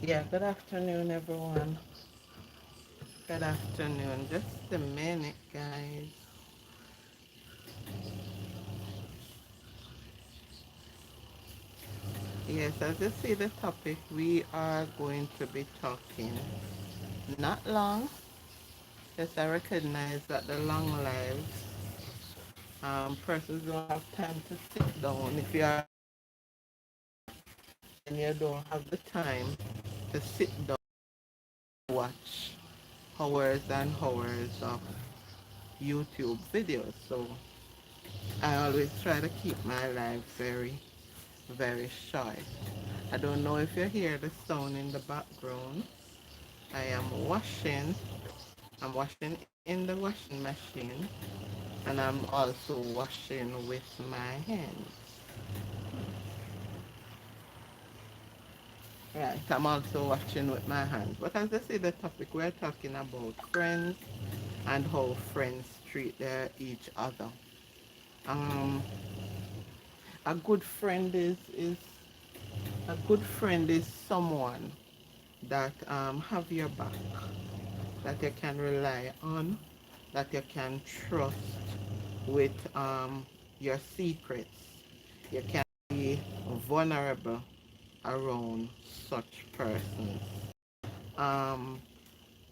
Yeah, good afternoon, everyone. Good afternoon. Just a minute, guys. Yes, as you see the topic, we are going to be talking not long. Yes, I recognize that the long lives, persons don't have time to sit down. If you are and you don't have the time to sit down and watch hours and hours of YouTube videos. So I always try to keep my life very short. I don't know if you hear the sound in the background. I am washing. I'm washing in the washing machine, and I'm also washing with my hands. Right, I'm also washing with my hands. But as I say the topic, we're talking about friends and how friends treat each other. Um, a good friend is a good friend is someone that have your back, that you can rely on, that you can trust with your secrets. You can be vulnerable around such persons. Um,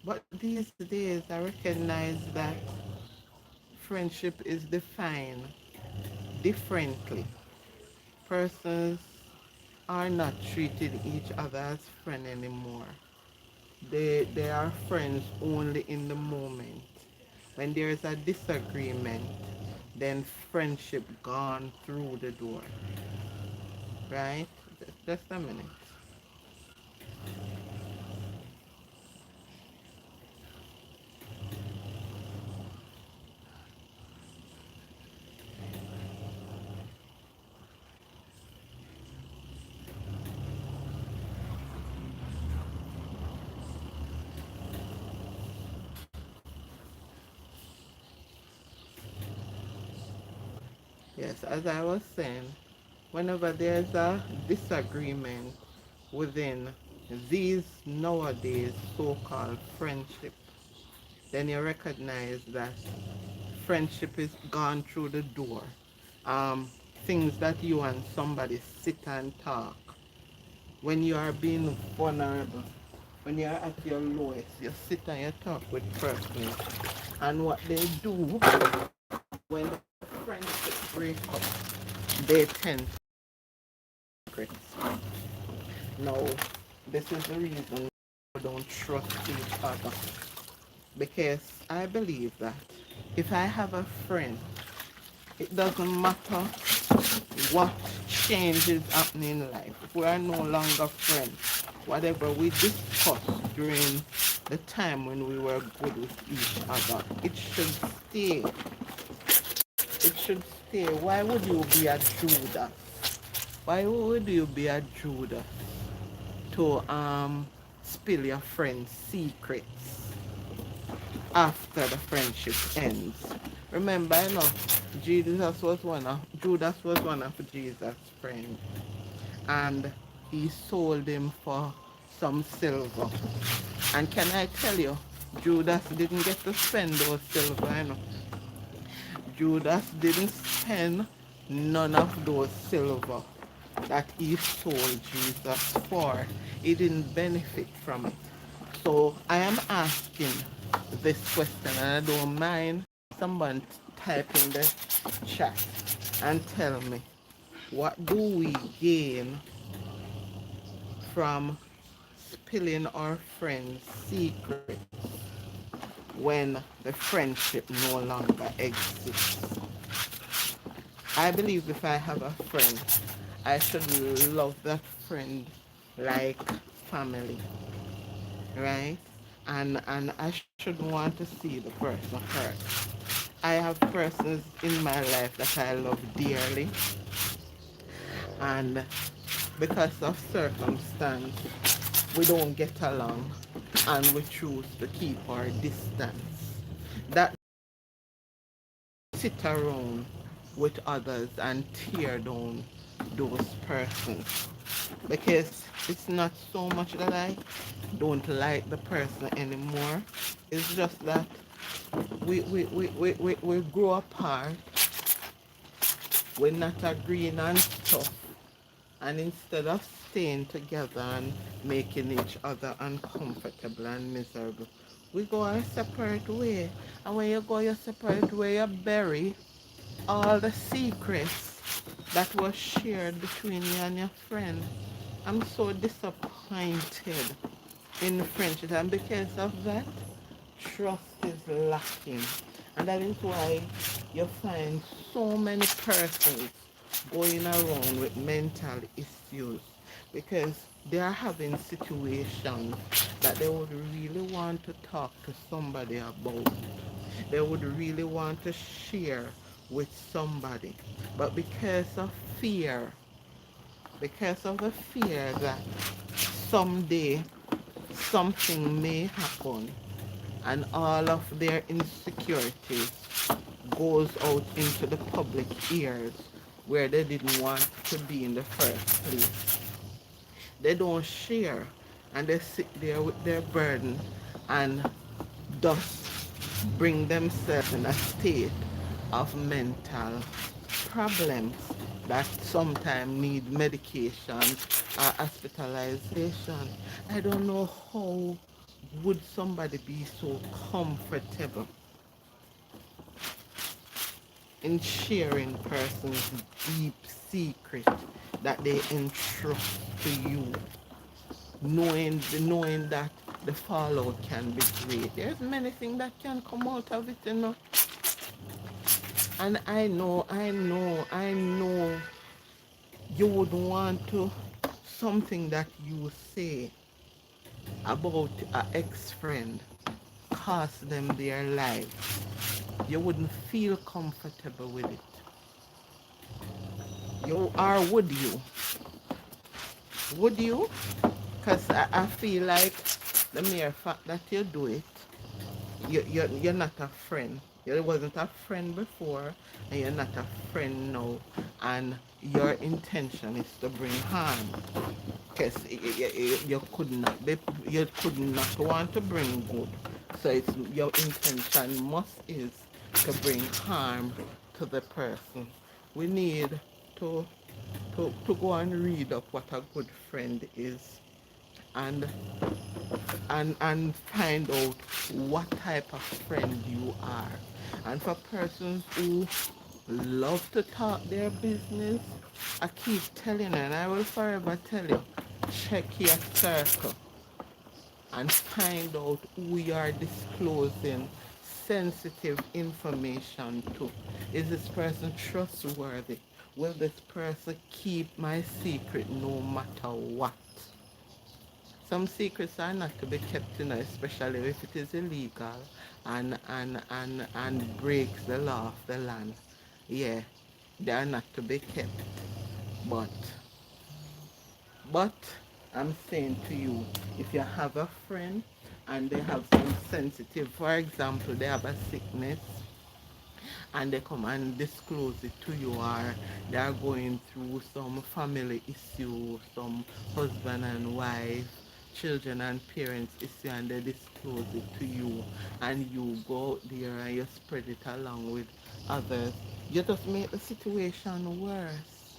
but these days, I recognize that friendship is defined differently. Persons are not treating each other as friends anymore. They are friends only in the moment. When there is a disagreement, then friendship gone through the door, right? Just a minute. Yes, as I was saying, whenever there's a disagreement within these nowadays so-called friendship, then you recognize that friendship is gone through the door. Um, Things that you and somebody sit and talk. When you are being vulnerable, when you're at your lowest, you sit and you talk with persons. And what they do when the friendship break up, they tend to secrets. Now, this is the reason we don't trust each other. Because I believe that if I have a friend, it doesn't matter what change is happening in life. If we are no longer friends, whatever we discussed during the time when we were good with each other, it should stay. It should stay. Why would you be a Judas? Why would you be a Judas to spill your friend's secrets after the friendship ends? Remember, you know, Judas was one of Jesus' friends, and he sold him for some silver. And can I tell you, Judas didn't get to spend those silver, you know. Judas didn't spend none of those silver that he sold Jesus for. He didn't benefit from it. So I am asking this question, and I don't mind someone type in the chat and tell me, what do we gain from spilling our friends' secrets when the friendship no longer exists? I believe if I have a friend, I should love that friend like family, right? And I should want to see the person hurt. I have persons in my life that I love dearly, and because of circumstance, we don't get along, and we choose to keep our distance. That sit around with others and tear down those persons. because it's not so much that I don't like the person anymore. It's just that we grow apart, we're not agreeing on stuff, and instead of staying together and making each other uncomfortable and miserable, we go our separate way. And when you go your separate way, you bury all the secrets that was shared between you and your friend. I'm so disappointed in friendship, and because of that, trust is lacking. And that is why you find so many persons going around with mental issues, because they are having situations that they would really want to talk to somebody about. They would really want to share with somebody. But because of the fear that someday something may happen, and all of their insecurities goes out into the public ears where they didn't want to be in the first place. They don't share, and they sit there with their burden and thus bring themselves in a state of mental problems that sometimes need medication or hospitalization. I don't know how would somebody be so comfortable in sharing person's deep secret that they entrust to you, knowing that the fallout can be great. There's many things that can come out of it. And I know you would want to something that you say about an ex-friend cost them their life. You wouldn't feel comfortable with it. You or would you? Would you? Because I feel like the mere fact that you do it, you're not a friend. You wasn't a friend before, and you're not a friend now. And your intention is to bring harm. Because you could not be, you could not want to bring good. So it's your intention must is to bring harm to the person. We need to to go and read up what a good friend is, and and find out what type of friend you are. And for persons who love to talk their business, I keep telling you, and I will forever tell you, check your circle and find out who you are disclosing sensitive information to. Is this person trustworthy? Will this person keep my secret no matter what? Some secrets are not to be kept, especially if it is illegal and breaks the law of the land. Yeah, they are not to be kept. But but I'm saying to you, if you have a friend and they have some sensitive, for example, they have a sickness and they come and disclose it to you, or they are going through some family issue, some husband and wife, children and parents issue, and they disclose it to you, and you go out there and you spread it along with others, you just make the situation worse.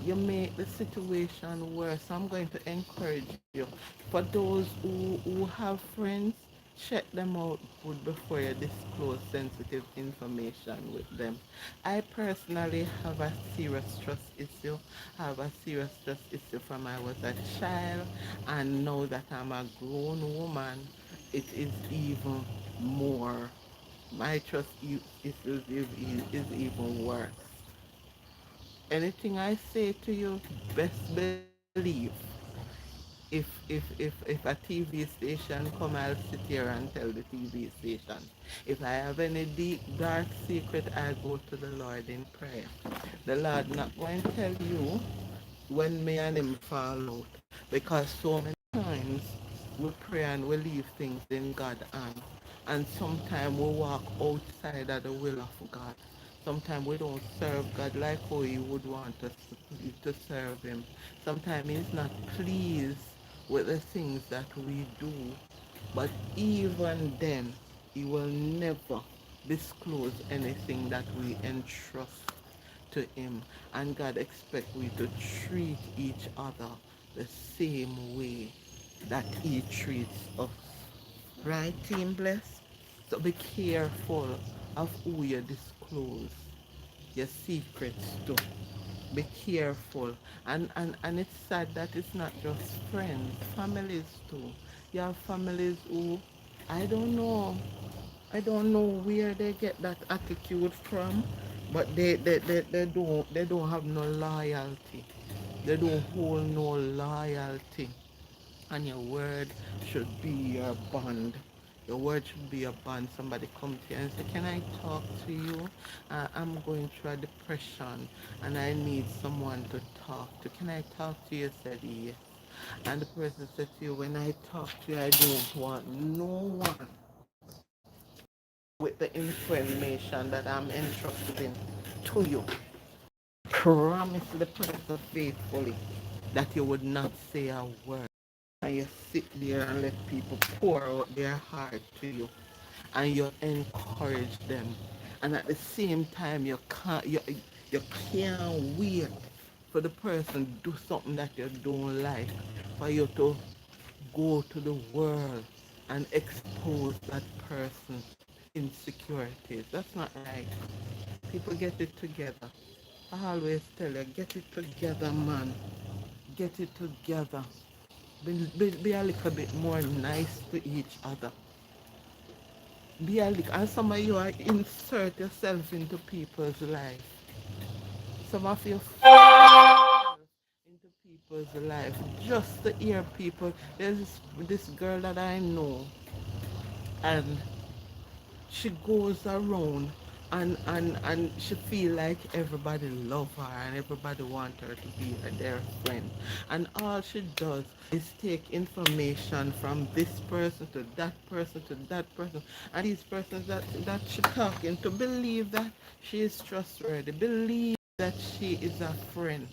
You make the situation worse. I'm going to encourage you. For those who have friends, check them out good before you disclose sensitive information with them. I personally have a serious trust issue. I have a serious trust issue from I was a child, and now that I'm a grown woman, it is even more. My trust is even worse. Anything I say to you, best believe if a TV station come, I'll sit here and tell the TV station. If I have any deep dark secret, I go to the Lord in prayer. The Lord not going to tell you when me and him fall out, because so many times we pray and we leave things in God's hand, and sometimes we walk outside of the will of God. Sometimes we don't serve God like how He would want us to serve Him. Sometimes He's not pleased with the things that we do. But even then, He will never disclose anything that we entrust to Him. And God expects we to treat each other the same way that He treats us. Right, Team Bless? So be careful of who you disclose your secrets to. Be careful. And it's sad that it's not just friends, families too. You have families who, I don't know, I don't know where they get that attitude from, but they don't have no loyalty. They don't hold no loyalty. And your word should be your bond. Your word should be your bond. Somebody come to you and say, can I talk to you? I'm going through a depression and I need someone to talk to. Can I talk to you? Said yes. And the person said to you, when I talk to you, I don't want no one with the information that I'm entrusting to you. Promise the person faithfully that you would not say a word. And you sit there and let people pour out their heart to you and you encourage them. And at the same time you can't wait for the person to do something that you don't like, for you to go to the world and expose that person's insecurities. That's not right. People get it together. I always tell you, get it together, man. Get it together. Be a little bit more nice to each other. Be a little, and some of you are insert yourself into people's life. Some of you into people's life just to hear people. There's this girl that I know, and she goes around and she feel like everybody love her and everybody want her to be their friend, and all she does is take information from this person to that person to that person, and these persons that she talking to believe that she is trustworthy, believe that she is a friend.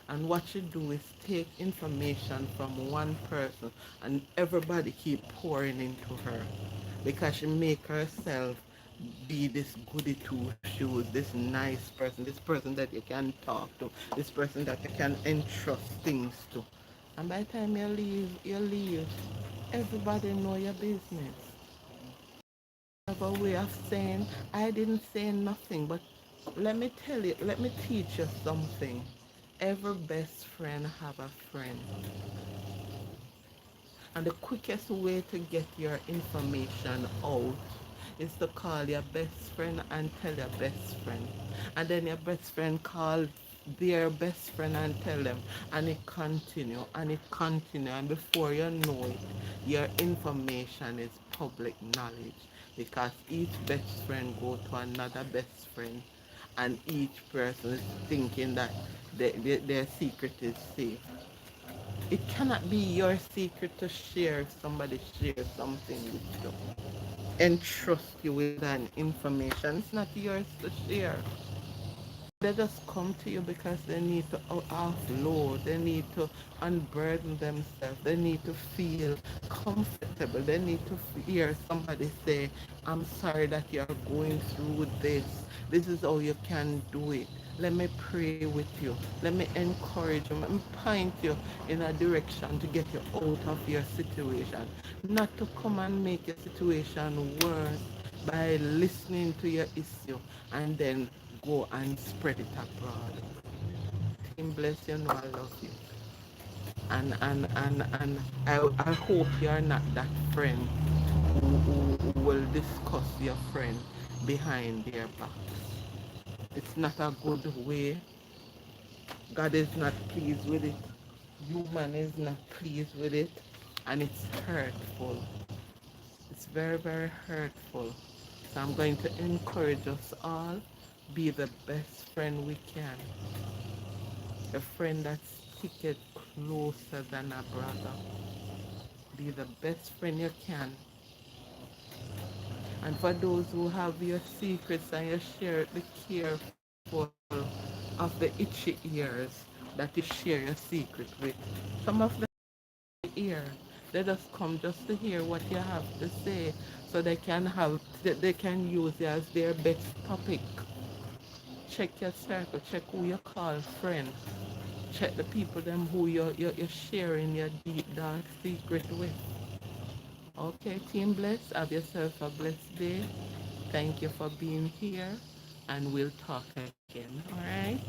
And what she do is take information from one person and everybody keep pouring into her because she make herself be this goody two shoes, this nice person, this person that you can talk to, this person that you can entrust things to. And by the time you leave, everybody know your business. Have a way of saying, I didn't say nothing, but let me tell you, let me teach you something. Every best friend have a friend. And the quickest way to get your information out is to call your best friend and tell your best friend. And then your best friend call their best friend and tell them. And it continue and it continue. And before you know it, your information is public knowledge. Because each best friend go to another best friend. And each person is thinking that their secret is safe. It cannot be your secret to share if somebody shares something with you and trust you with that information. It's not yours to share. They just come to you because they need to offload, they need to unburden themselves, they need to feel comfortable, they need to hear somebody say, I'm sorry that you're going through this. This is how you can do it. Let me pray with you. Let me encourage you. Let me point you in a direction to get you out of your situation. Not to come and make your situation worse by listening to your issue and then go and spread it abroad. Team bless you, know I love you. And I hope you're not that friend who will discuss your friend behind their backs. It's not a good way. God is not pleased with it. Human is not pleased with it. And it's hurtful. It's very, very hurtful. So I'm going to encourage us all, be the best friend we can. A friend that's sticketh closer than a brother. Be the best friend you can. And for those who have your secrets and you share it, be careful of the itchy ears that you share your secret with. Some of them ear. They just come just to hear what you have to say so they can use it as their best topic. Check your circle, check who you call friend. Check the people them who you're sharing your deep dark secret with. Okay, Team Bless, have yourself a blessed day. Thank you for being here and we'll talk again. All right?